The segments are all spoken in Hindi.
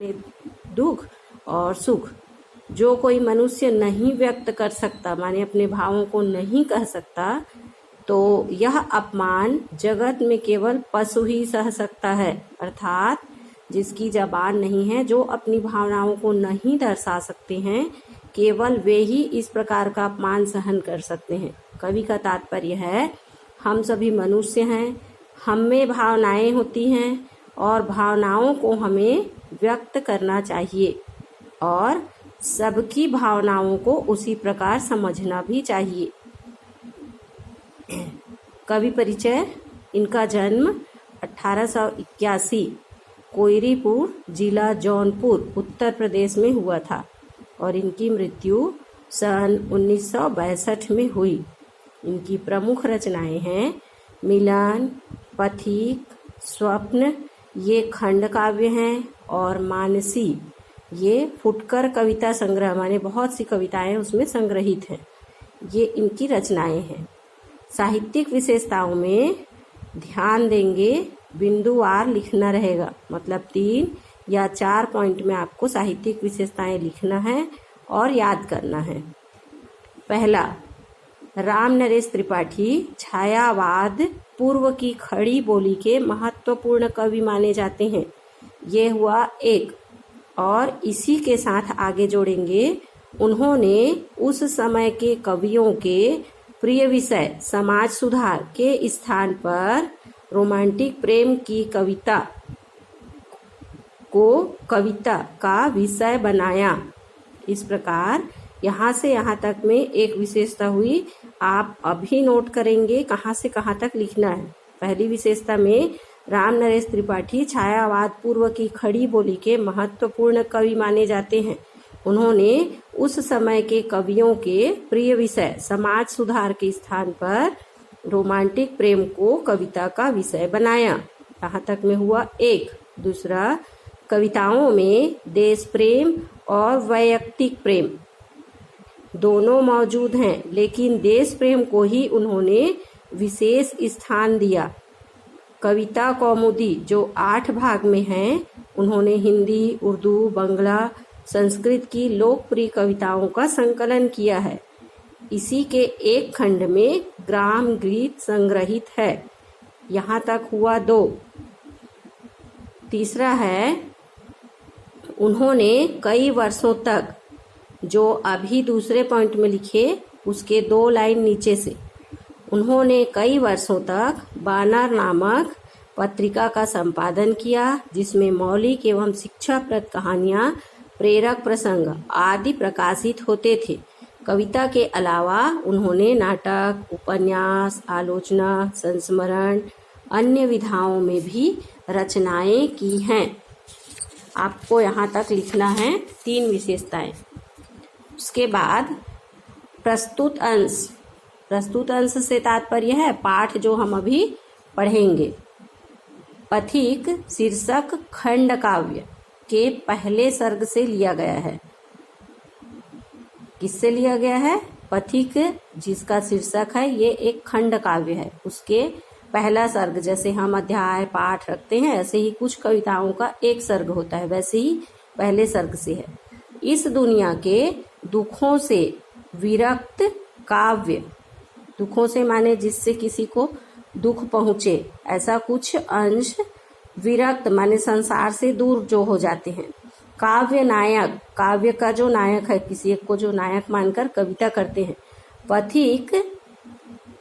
दुख और सुख जो कोई मनुष्य नहीं व्यक्त कर सकता, माने अपने भावों को नहीं कह सकता, तो यह अपमान जगत में केवल पशु ही सह सकता है। अर्थात जिसकी जबान नहीं है, जो अपनी भावनाओं को नहीं दर्शा सकते हैं, केवल वे ही इस प्रकार का अपमान सहन कर सकते हैं। कवि का तात्पर्य है, हम सभी मनुष्य हैं, हम में भावनाएं होती हैं और भावनाओं को हमें व्यक्त करना चाहिए और सबकी भावनाओं को उसी प्रकार समझना भी चाहिए। कवि परिचय। इनका जन्म 1881 कोयरीपुर जिला जौनपुर उत्तर प्रदेश में हुआ था और इनकी मृत्यु सन 1962 में हुई। इनकी प्रमुख रचनाएं हैं मिलन, पथिक, स्वप्न, ये खंड काव्य हैं, और मानसी, ये फुटकर कविता संग्रह, माने बहुत सी कविताएं उसमें संग्रहित हैं। ये इनकी रचनाएं हैं। साहित्यिक विशेषताओं में ध्यान देंगे, बिंदुवार लिखना रहेगा, मतलब 3 या 4 पॉइंट में आपको साहित्यिक विशेषताएं लिखना है और याद करना है। पहला, राम नरेश त्रिपाठी छायावाद पूर्व की खड़ी बोली के महत्वपूर्ण कवि माने जाते हैं। ये हुआ एक, और इसी के साथ आगे जोड़ेंगे, उन्होंने उस समय के कवियों के प्रिय विषय समाज सुधार के स्थान पर रोमांटिक प्रेम की कविता को कविता का विषय बनाया। इस प्रकार यहाँ से यहाँ तक में एक विशेषता हुई, आप अभी नोट करेंगे कहाँ से कहाँ तक लिखना है। पहली विशेषता में राम नरेश त्रिपाठी छायावाद पूर्व की खड़ी बोली के महत्वपूर्ण कवि माने जाते हैं। उन्होंने उस समय के कवियों के प्रिय विषय समाज सुधार के स्थान पर रोमांटिक प्रेम को कविता का विषय बनाया। यहाँ तक में हुआ एक। दूसरा, कविताओं में देश प्रेम और वैयक्तिक प्रेम दोनों मौजूद हैं, लेकिन देश प्रेम को ही उन्होंने विशेष स्थान दिया। कविता कौमुदी जो 8 भाग में है, उन्होंने हिंदी, उर्दू, बंगला, संस्कृत की लोकप्रिय कविताओं का संकलन किया है। इसी के एक खंड में ग्राम गीत संग्रहित है। यहाँ तक हुआ 2। तीसरा है, उन्होंने कई वर्षों तक, जो अभी दूसरे पॉइंट में लिखे उसके 2 लाइन नीचे से, उन्होंने कई वर्षों तक बानर नामक पत्रिका का संपादन किया, जिसमें मौलिक एवं शिक्षाप्रद कहानियां, प्रेरक प्रसंग आदि प्रकाशित होते थे। कविता के अलावा उन्होंने नाटक, उपन्यास, आलोचना, संस्मरण, अन्य विधाओं में भी रचनाएं की हैं। आपको यहाँ तक लिखना है 3 विशेषताएं। उसके बाद प्रस्तुत अंश। प्रस्तुत अंश से तात्पर्य है पाठ जो हम अभी पढ़ेंगे। पथिक शीर्षक खंड काव्य के पहले सर्ग से लिया गया है। किससे लिया गया है? पथिक, जिसका शीर्षक है ये एक खंड काव्य है, उसके पहला सर्ग, जैसे हम अध्याय पाठ रखते हैं ऐसे ही कुछ कविताओं का एक सर्ग होता है, वैसे ही पहले सर्ग से है। इस दुनिया के दुखों से विरक्त काव्य, दुखों से माने जिससे किसी को दुख पहुंचे, ऐसा कुछ अंश, विरक्त माने संसार से दूर जो हो जाते हैं। काव्य नायक, काव्य का जो नायक है, किसी एक को जो नायक मानकर कविता करते हैं। पथिक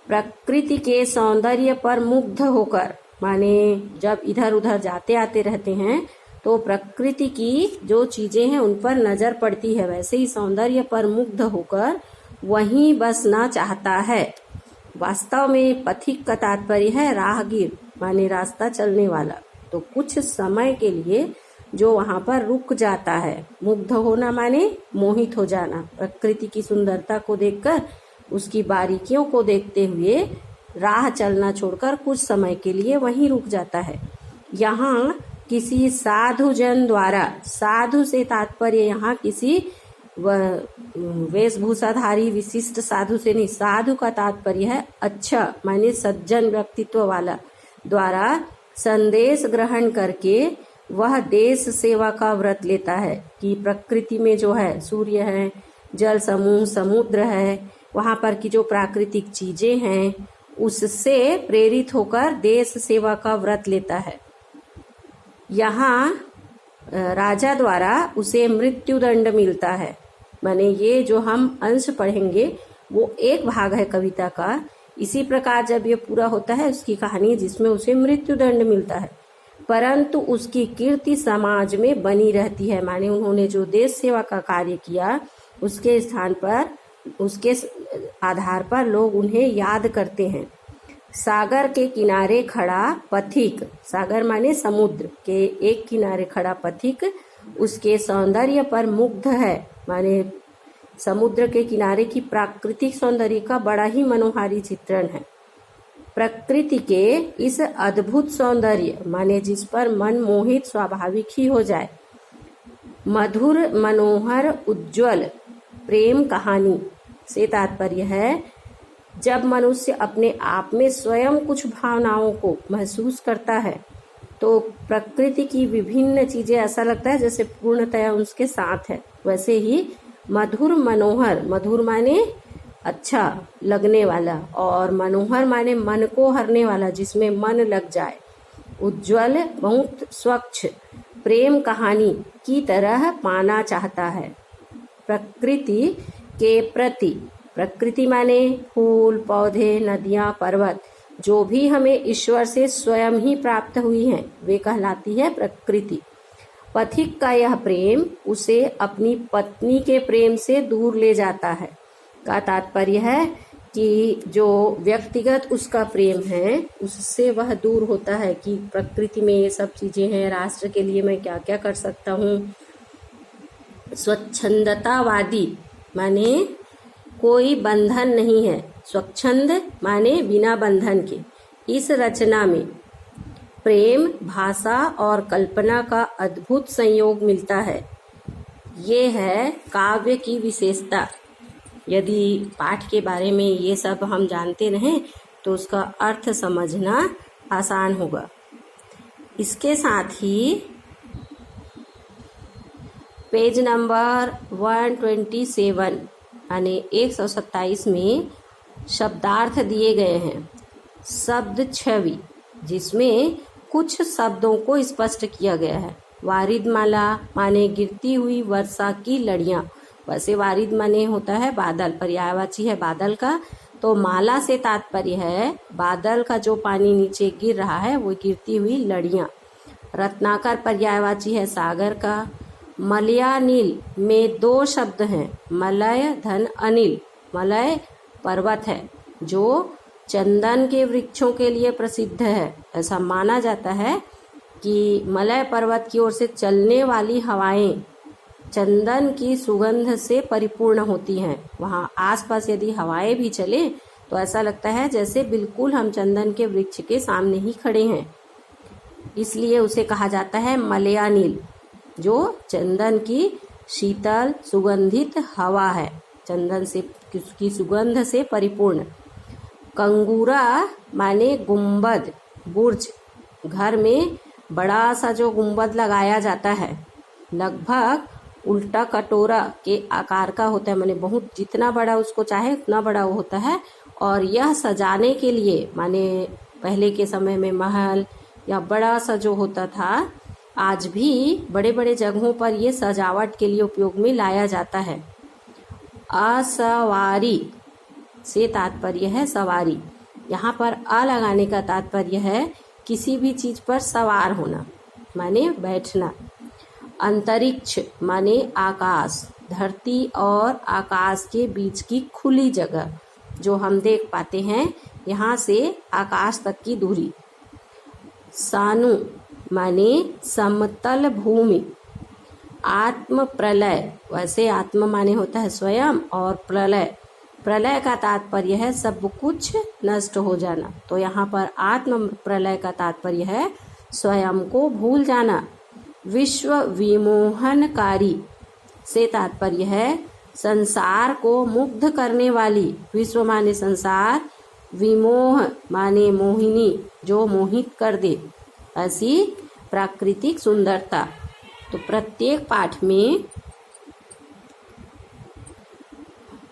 प्रकृति के सौंदर्य पर मुग्ध होकर, माने जब इधर उधर जाते आते रहते हैं तो प्रकृति की जो चीजें हैं उन पर नजर पड़ती है, वैसे ही सौंदर्य पर मुग्ध होकर वहीं बसना चाहता है। वास्तव में पथिक का तात्पर्य है राहगीर, माने रास्ता चलने वाला। तो कुछ समय के लिए जो वहां पर रुक जाता है, मुग्ध होना माने मोहित हो जाना, प्रकृति की सुंदरता को देखकर, उसकी बारीकियों को देखते हुए राह चलना छोड़कर कुछ समय के लिए वहीं रुक जाता है। यहाँ किसी साधु जन द्वारा, साधु से तात्पर्य यहाँ किसी वेशभूषाधारी विशिष्ट साधु से नहीं, साधु का तात्पर्य है अच्छा माने सज्जन व्यक्तित्व वाला, द्वारा संदेश ग्रहण करके वह देश सेवा का व्रत लेता है कि प्रकृति में जो है सूर्य है, जल समूह, समुद्र है, वहाँ पर की जो प्राकृतिक चीजें हैं उससे प्रेरित होकर देश सेवा का व्रत लेता है। यहाँ राजा द्वारा उसे मृत्युदंड मिलता है। माने ये जो हम अंश पढ़ेंगे वो एक भाग है कविता का। इसी प्रकार जब ये पूरा होता है उसकी कहानी जिसमें उसे मृत्युदंड मिलता है, परंतु उसकी कीर्ति समाज में बनी रहती है। माने उन्होंने जो देश सेवा का कार्य किया उसके स्थान पर, उसके आधार पर लोग उन्हें याद करते हैं। सागर के किनारे खड़ा पथिक, सागर माने समुद्र के एक किनारे खड़ा पथिक उसके सौंदर्य पर मुग्ध है। माने समुद्र के किनारे की प्राकृतिक सौंदर्य का बड़ा ही मनोहारी चित्रण है। प्रकृति के इस अद्भुत सौंदर्य माने जिस पर मन मोहित स्वाभाविक ही हो जाए। मधुर मनोहर उज्ज्वल प्रेम कहानी से तात्पर्य है जब मनुष्य अपने आप में स्वयं कुछ भावनाओं को महसूस करता है तो प्रकृति की विभिन्न चीजें ऐसा लगता है जैसे पूर्णतया उसके साथ है। वैसे ही मधुर मनोहर, मधुर माने अच्छा लगने वाला, और मनोहर माने मन को हरने वाला, जिसमें मन लग जाए। उज्ज्वल बहुत स्वच्छ प्रेम कहानी की तरह पाना चाहता है। प्रकृति के प्रति, प्रकृति माने फूल, पौधे, नदियां, पर्वत, जो भी हमें ईश्वर से स्वयं ही प्राप्त हुई हैं वे कहलाती है प्रकृति। पथिक का यह प्रेम उसे अपनी पत्नी के प्रेम से दूर ले जाता है। का तात्पर्य है कि जो व्यक्तिगत उसका प्रेम है उससे वह दूर होता है कि प्रकृति में ये सब चीजें हैं, राष्ट्र के लिए मैं क्या क्या कर सकता हूँ। स्वच्छंदतावादी माने कोई बंधन नहीं है, स्वच्छंद माने बिना बंधन के। इस रचना में प्रेम, भाषा और कल्पना का अद्भुत संयोग मिलता है। ये है काव्य की विशेषता। यदि पाठ के बारे में ये सब हम जानते रहें तो उसका अर्थ समझना आसान होगा। इसके साथ ही पेज नंबर 127 यानी 127 में शब्दार्थ दिए गए हैं। शब्द छवि, जिसमें कुछ शब्दों को स्पष्ट किया गया है। वारिदमाला माने गिरती हुई वर्षा की लड़ियां। वैसे वारिद माने होता है बादल, पर्यायवाची है बादल का, तो माला से तात्पर्य है बादल का जो पानी नीचे गिर रहा है वो गिरती हुई लड़ियां। रत्नाकर पर्यायवाची है सागर का। मलयानील में दो शब्द हैं, मलय धन अनिल। मलय पर्वत है जो चंदन के वृक्षों के लिए प्रसिद्ध है। ऐसा माना जाता है कि मलय पर्वत की ओर से चलने वाली हवाएं चंदन की सुगंध से परिपूर्ण होती हैं। वहाँ आसपास यदि हवाएं भी चले तो ऐसा लगता है जैसे बिल्कुल हम चंदन के वृक्ष के सामने ही खड़े हैं। इसलिए उसे कहा जाता है मलयानील, जो चंदन की शीतल सुगंधित हवा है, चंदन से की सुगंध से परिपूर्ण। कंगूरा माने गुंबद, बुर्ज। घर में बड़ा सा जो गुंबद लगाया जाता है लगभग उल्टा कटोरा के आकार का होता है। माने बहुत जितना बड़ा उसको चाहे उतना बड़ा वो होता है। और यह सजाने के लिए, माने पहले के समय में महल या बड़ा सा जो होता था, आज भी बड़े बड़े जगहों पर ये सजावट के लिए उपयोग में लाया जाता है। असवारी से तात्पर्य है सवारी। यहाँ पर अ लगाने का तात्पर्य है किसी भी चीज पर सवार होना, माने बैठना। अंतरिक्ष माने आकाश, धरती और आकाश के बीच की खुली जगह जो हम देख पाते हैं, यहाँ से आकाश तक की दूरी। सानु माने समतल भूमि। आत्म प्रलय, वैसे आत्म माने होता है स्वयं, और प्रलय, प्रलय का तात्पर्य है सब कुछ नष्ट हो जाना। तो यहाँ पर आत्म प्रलय का तात्पर्य है स्वयं को भूल जाना। विश्व विमोहनकारी से तात्पर्य है संसार को मुग्ध करने वाली। विश्व माने संसार, विमोह माने मोहिनी, जो मोहित कर दे। ऐसी प्राकृतिक सुंदरता। तो प्रत्येक पाठ में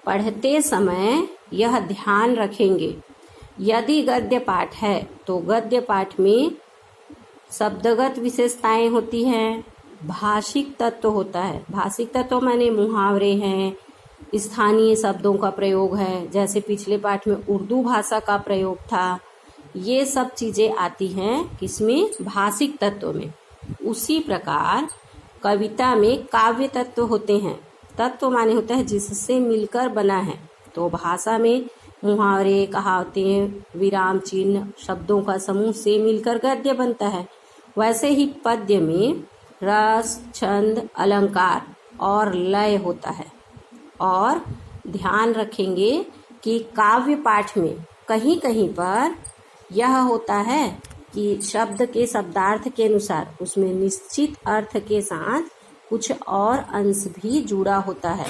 पढ़ते समय यह ध्यान रखेंगे, यदि गद्य पाठ है तो गद्य पाठ में शब्दगत विशेषताएं होती हैं, भाषिक तत्व होता है। भाषिक तत्व माने मुहावरे हैं, स्थानीय शब्दों का प्रयोग है, जैसे पिछले पाठ में उर्दू भाषा का प्रयोग था। ये सब चीजें आती हैं किसमें? भाषिक तत्व में। उसी प्रकार कविता में काव्य तत्व होते हैं। तत्व माने होता है जिससे मिलकर बना है। तो भाषा में मुहावरे, कहावतें, विराम चिन्ह, शब्दों का समूह से मिलकर गद्य बनता है। वैसे ही पद्य में रस, छंद, अलंकार और लय होता है। और ध्यान रखेंगे कि काव्य पाठ में कहीं कहीं पर यह होता है कि शब्द के शब्दार्थ के अनुसार उसमें निश्चित अर्थ के साथ कुछ और अंश भी जुड़ा होता है।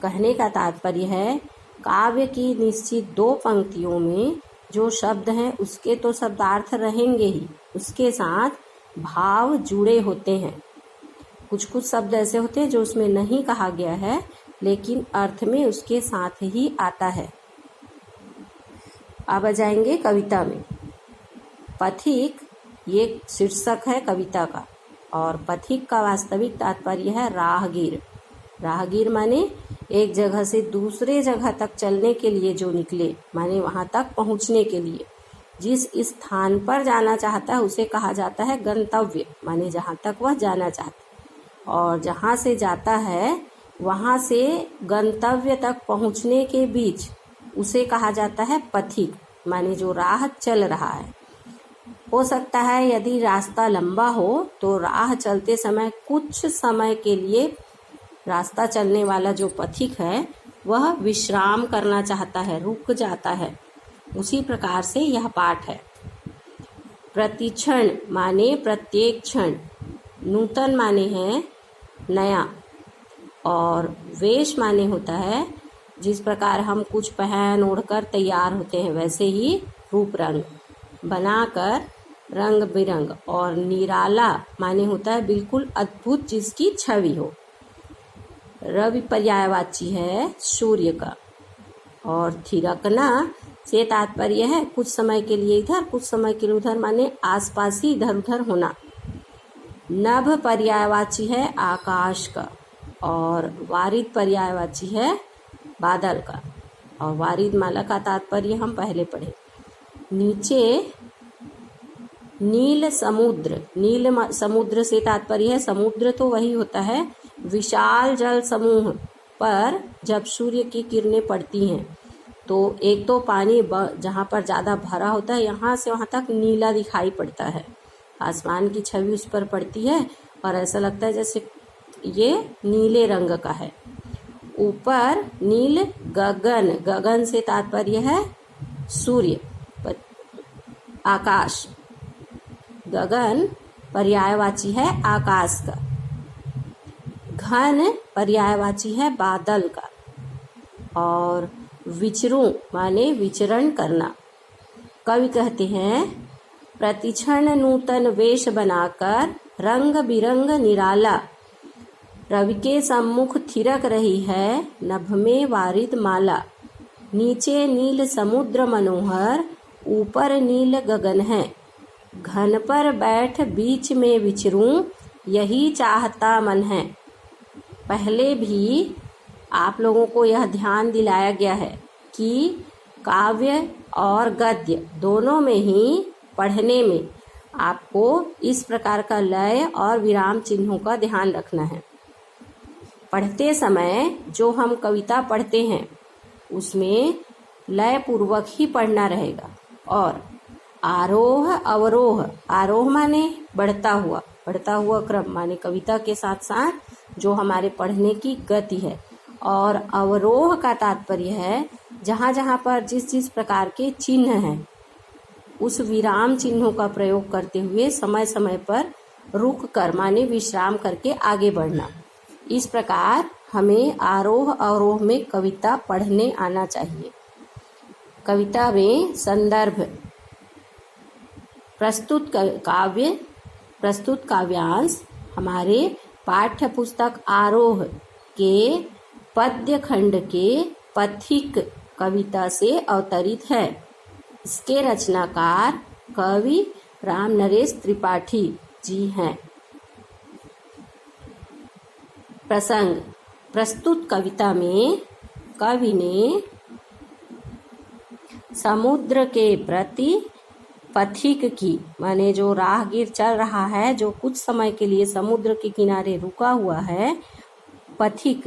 कहने का तात्पर्य है, काव्य की निश्चित 2 पंक्तियों में जो शब्द हैं उसके तो शब्दार्थ रहेंगे ही, उसके साथ भाव जुड़े होते हैं। कुछ कुछ शब्द ऐसे होते हैं जो उसमें नहीं कहा गया है लेकिन अर्थ में उसके साथ ही आता है। अब आ जाएंगे कविता में। पथिक ये शीर्षक है कविता का, और पथिक का वास्तविक तात्पर्य है राहगीर। राहगीर माने एक जगह से दूसरे जगह तक चलने के लिए जो निकले, माने वहां तक पहुंचने के लिए। जिस स्थान पर जाना चाहता है उसे कहा जाता है गंतव्य, माने जहां तक वह जाना चाहता है। और जहां से जाता है वहां से गंतव्य तक पहुंचने के बीच उसे कहा जाता है पथिक, माने जो राह चल रहा है। हो सकता है यदि रास्ता लंबा हो तो राह चलते समय कुछ समय के लिए रास्ता चलने वाला जो पथिक है वह विश्राम करना चाहता है, रुक जाता है। उसी प्रकार से यह पाठ है। प्रतिक्षण माने प्रत्येक क्षण, नूतन माने है नया, और वेश माने होता है जिस प्रकार हम कुछ पहन ओढ़कर तैयार होते हैं वैसे ही रूप रंग बनाकर रंग बिरंग। और निराला माने होता है बिल्कुल अद्भुत, जिसकी छवि हो। रवि पर्यायवाची है सूर्य का। और थिरकना से तात्पर्य है कुछ समय के लिए इधर कुछ समय के लिए उधर, माने आसपास ही इधर उधर होना। नभ पर्यायवाची है आकाश का, और वारिद पर्यायवाची है बादल का। और वारिद माला का तात्पर्य हम पहले पढ़े। नीचे नील समुद्र, नील समुद्र से तात्पर्य है समुद्र तो वही होता है विशाल जल समूह पर जब सूर्य की किरणें पड़ती हैं तो एक तो पानी जहाँ पर ज़्यादा भरा होता है यहाँ से वहाँ तक नीला दिखाई पड़ता है, आसमान की छवि उस पर पड़ती है और ऐसा लगता है जैसे ये नीले रंग का है। ऊपर नील गगन, गगन से तात्पर्य है सूर्य, आकाश। गगन पर्यायवाची है आकाश का। घन पर्यायवाची है बादल का। और विचरू माने विचरण करना। कवि कहते हैं प्रतिक्षण नूतन वेश बनाकर रंग बिरंग निराला, रवि के सम्मुख थिरक रही है नभ में वारिद माला। नीचे नील समुद्र मनोहर, ऊपर नील गगन है, घन पर बैठ बीच में विचरूं, यही चाहता मन है। पहले भी आप लोगों को यह ध्यान दिलाया गया है कि काव्य और गद्य दोनों में ही पढ़ने में आपको इस प्रकार का लय और विराम चिन्हों का ध्यान रखना है। पढ़ते समय जो हम कविता पढ़ते हैं उसमें लय पूर्वक ही पढ़ना रहेगा। और आरोह अवरोह, आरोह माने बढ़ता हुआ क्रम, माने कविता के साथ साथ जो हमारे पढ़ने की गति है। और अवरोह का तात्पर्य है जहाँ जहाँ पर जिस जिस प्रकार के चिन्ह हैं उस विराम चिन्हों का प्रयोग करते हुए समय समय पर रुक कर माने विश्राम करके आगे बढ़ना। इस प्रकार हमें आरोह अवरोह में कविता पढ़ने आना चाहिए। कविता में संदर्भ, प्रस्तुत काव्य प्रस्तुत काव्यांश हमारे पाठ्य पुस्तक आरोह के पद्य खंड के पथिक कविता से अवतरित है। इसके रचनाकार कवि राम नरेश त्रिपाठी जी हैं। प्रसंग। प्रस्तुत कविता में कवि ने समुद्र के प्रति पथिक की, माने जो राहगीर चल रहा है, जो कुछ समय के लिए समुद्र के किनारे रुका हुआ है, पथिक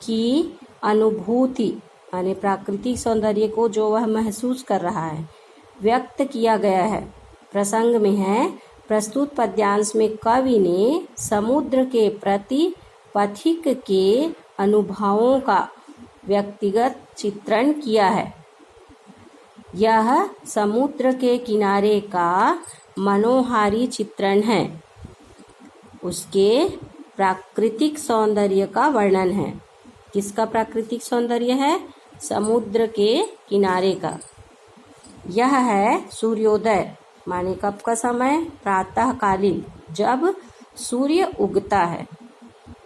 की अनुभूति माने प्राकृतिक सौंदर्य को जो वह महसूस कर रहा है व्यक्त किया गया है। प्रसंग में है, प्रस्तुत पद्यांश में कवि ने समुद्र के प्रति पथिक के अनुभवों का व्यक्तिगत चित्रण किया है। यह समुद्र के किनारे का मनोहारी चित्रण है। उसके प्राकृतिक सौंदर्य का वर्णन है। किसका प्राकृतिक सौंदर्य है? समुद्र के किनारे का। यह है सूर्योदय, माने कब का समय? प्रातःकालीन, जब सूर्य उगता है।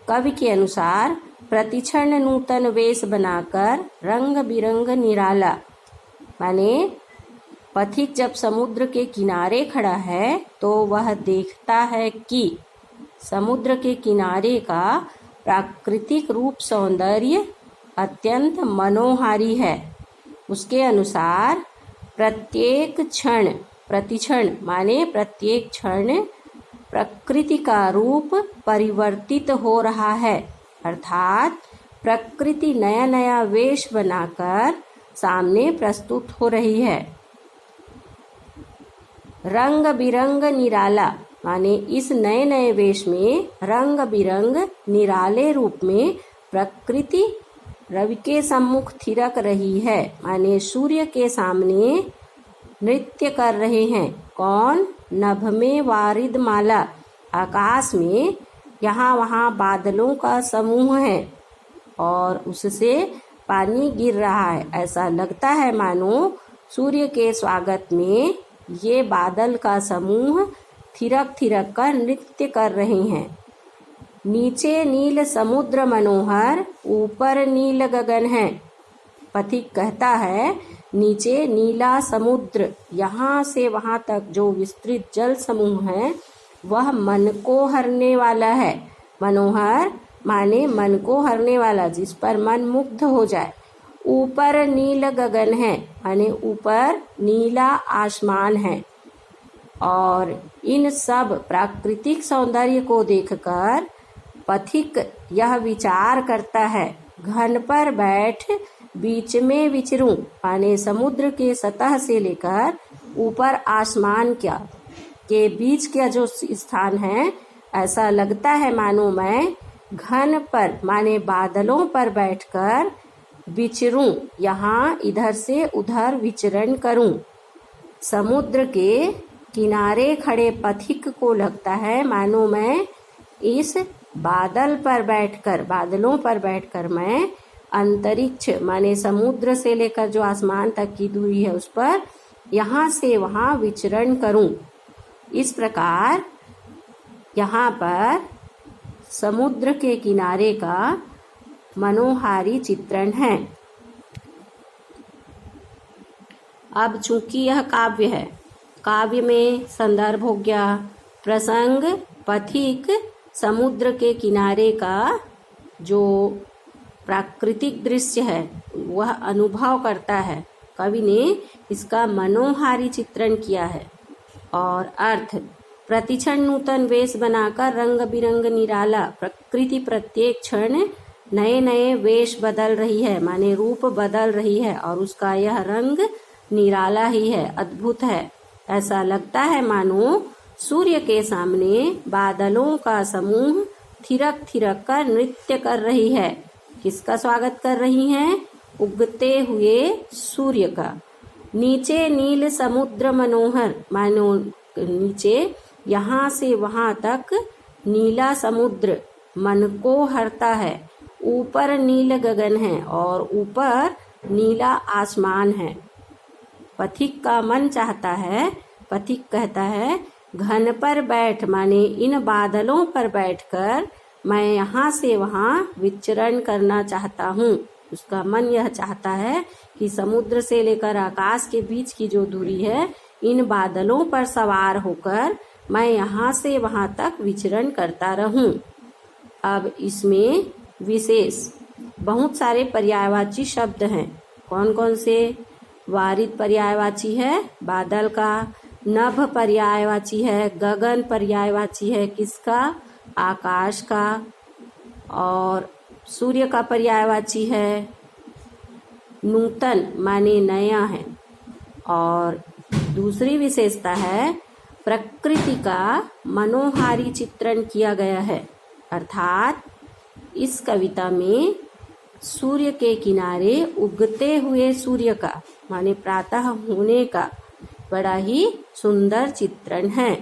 कवि के अनुसार प्रतिक्षण नूतन वेश बनाकर रंग बिरंग निराला, माने पथिक जब समुद्र के किनारे खड़ा है तो वह देखता है कि समुद्र के किनारे का प्राकृतिक रूप सौंदर्य अत्यंत मनोहारी है। उसके अनुसार प्रत्येक क्षण, प्रतिक्षण माने प्रत्येक क्षण प्रकृति का रूप परिवर्तित हो रहा है, अर्थात प्रकृति नया नया वेश बनाकर सामने प्रस्तुत हो रही है। रंग बिरंग निराला, माने इस नए नए वेश में रंग बिरंग निराले रूप में प्रकृति रवि के सम्मुख थिरक रही है, माने सूर्य के सामने नृत्य कर रहे हैं। कौन? नभ में वारिद माला, आकाश में यहाँ वहाँ बादलों का समूह है और उससे पानी गिर रहा है। ऐसा लगता है मानो सूर्य के स्वागत में ये बादल का समूह थिरक थिरक कर नृत्य कर रहे हैं। नीचे नील समुद्र मनोहर, ऊपर नील गगन है। पथिक कहता है, नीचे नीला समुद्र, यहाँ से वहाँ तक जो विस्तृत जल समूह है वह मन को हरने वाला है। मनोहर माने मन को हरने वाला, जिस पर मन मुग्ध हो जाए। ऊपर नील गगन है, माने ऊपर नीला आसमान है। और इन सब प्राकृतिक सौंदर्य को देखकर पथिक यह विचार करता है, घन पर बैठ बीच में विचरूं, माने समुद्र के सतह से लेकर ऊपर आसमान के बीच का जो स्थान है, ऐसा लगता है मानो मैं घन पर माने बादलों पर बैठकर विचरूं, यहाँ इधर से उधर विचरण करूं। समुद्र के किनारे खड़े पथिक को लगता है मानो मैं इस बादलों पर बैठकर मैं अंतरिक्ष माने समुद्र से लेकर जो आसमान तक की दूरी है उस पर यहाँ से वहाँ विचरण करूं। इस प्रकार यहाँ पर समुद्र के किनारे का मनोहारी चित्रण है। अब चूंकि यह काव्य है, काव्य में संदर्भ हो गया, प्रसंग, पथिक समुद्र के किनारे का जो प्राकृतिक दृश्य है वह अनुभव करता है। कवि ने इसका मनोहारी चित्रण किया है। और अर्थ, प्रतिक्षण नूतन वेश बनाकर रंग बिरंग निराला, प्रकृति प्रत्येक क्षण नए नए वेश बदल रही है, माने रूप बदल रही है और उसका यह रंग निराला ही है, अद्भुत है। ऐसा लगता है मानो सूर्य के सामने बादलों का समूह थिरक थिरक कर नृत्य कर रही है। किसका स्वागत कर रही हैं? उगते हुए सूर्य का। नीचे नील समुद्र मनोहर, मानो नीचे यहाँ से वहाँ तक नीला समुद्र मन को हरता है। ऊपर नील गगन है और ऊपर नीला आसमान है। पथिक का मन चाहता है, पथिक कहता है घन पर बैठ माने इन बादलों पर बैठकर मैं यहाँ से वहाँ विचरण करना चाहता हूँ। उसका मन यह चाहता है कि समुद्र से लेकर आकाश के बीच की जो दूरी है, इन बादलों पर सवार होकर मैं यहाँ से वहाँ तक विचरण करता रहूं। अब इसमें विशेष बहुत सारे पर्यायवाची शब्द हैं। कौन कौन से? वारिद पर्यायवाची है बादल का, नभ पर्यायवाची है गगन पर्यायवाची है किसका? आकाश का। और सूर्य का पर्यायवाची है नूतन माने नया है। और दूसरी विशेषता है प्रकृति का मनोहारी चित्रण किया गया है, अर्थात इस कविता में सूर्य के किनारे उगते हुए सूर्य का माने प्रातः होने का बड़ा ही सुंदर चित्रण है।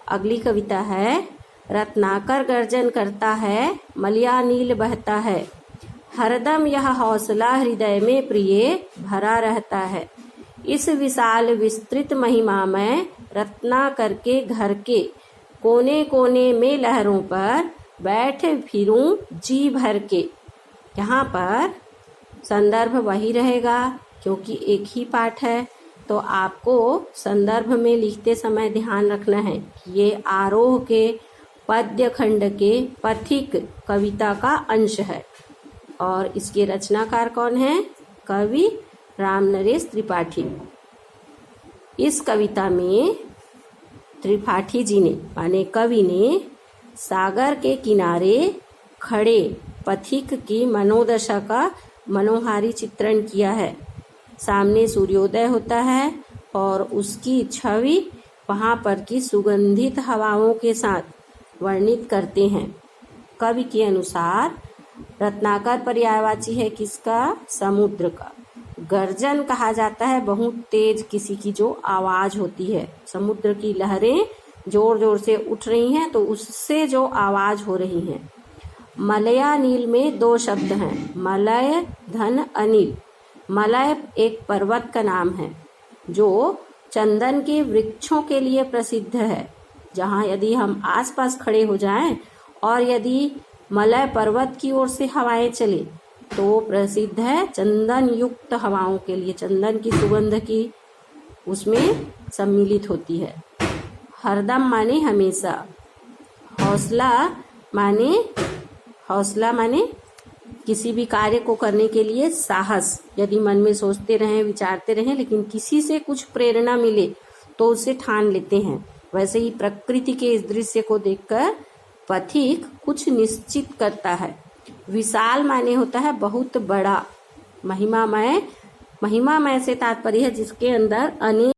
अगली कविता है रत्नाकर गर्जन करता है, मलिया नील बहता है, हरदम यह हौसला हृदय में प्रिय भरा रहता है। इस विशाल विस्तृत महिमा में रत्नाकर के घर के कोने कोने में लहरों पर बैठ फिरूं जी भर के। यहाँ पर संदर्भ वही रहेगा क्योंकि एक ही पाठ है, तो आपको संदर्भ में लिखते समय ध्यान रखना है कि ये आरोह के पद्य खंड के पथिक कविता का अंश है। और इसके रचनाकार कौन है? कवि रामनरेश त्रिपाठी। इस कविता में त्रिपाठी जी ने माने कवि ने सागर के किनारे खड़े पथिक की मनोदशा का मनोहारी चित्रण किया है। सामने सूर्योदय होता है और उसकी छवि वहां पर की सुगंधित हवाओं के साथ वर्णित करते हैं। कवि के अनुसार रत्नाकर पर्यायवाची है किसका? समुद्र का। गर्जन कहा जाता है बहुत तेज किसी की जो आवाज होती है। समुद्र की लहरें जोर जोर से उठ रही हैं तो उससे जो आवाज हो रही है। मलया नील में दो शब्द हैं, मलय धन अनिल। मलय एक पर्वत का नाम है जो चंदन के वृक्षों के लिए प्रसिद्ध है। जहाँ यदि हम आसपास खड़े हो जाएं और यदि मलय पर्वत की ओर से हवाएं चले तो प्रसिद्ध है चंदन युक्त हवाओं के लिए। चंदन की सुगंध की उसमें सम्मिलित होती है। हरदम माने हमेशा, हौसला माने किसी भी कार्य को करने के लिए साहस। यदि मन में सोचते रहें विचारते रहें लेकिन किसी से कुछ प्रेरणा मिले तो उसे ठान लेते हैं। वैसे ही प्रकृति के इस दृश्य को देखकर पथिक कुछ निश्चित करता है। विशाल माने होता है बहुत बड़ा। महिमामय से तात्पर्य है जिसके अंदर अनेक